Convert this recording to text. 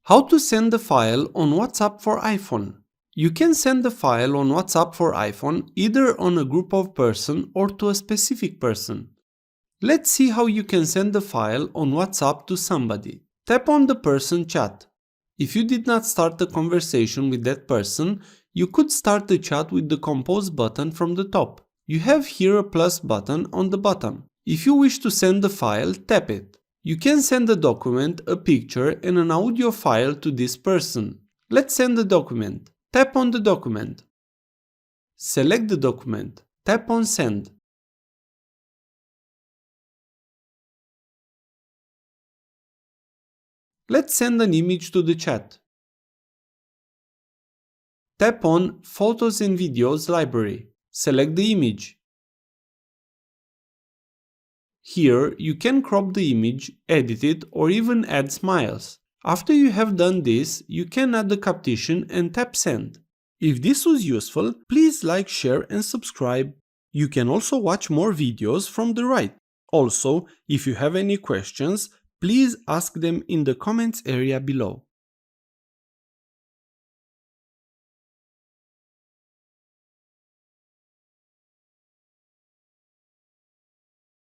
How to send a file on WhatsApp for iPhone. You can send a file on WhatsApp for iPhone either on a group of person or to a specific person. Let's see how you can send a file on WhatsApp to somebody. Tap on the person chat. If you did not start a conversation with that person, you could start the chat with the compose button from the top. You have here a plus button on the bottom. If you wish to send the file, tap it. You can send a document, a picture, and an audio file to this person. Let's send the document. Tap on the document. Select the document. Tap on Send. Let's send an image to the chat. Tap on Photos and Videos library. Select the image. Here, you can crop the image, edit it, or even add smiles. After you have done this, you can add the caption and tap Send. If this was useful, please like, share, and subscribe. You can also watch more videos from the right. Also, if you have any questions, please ask them in the comments area below.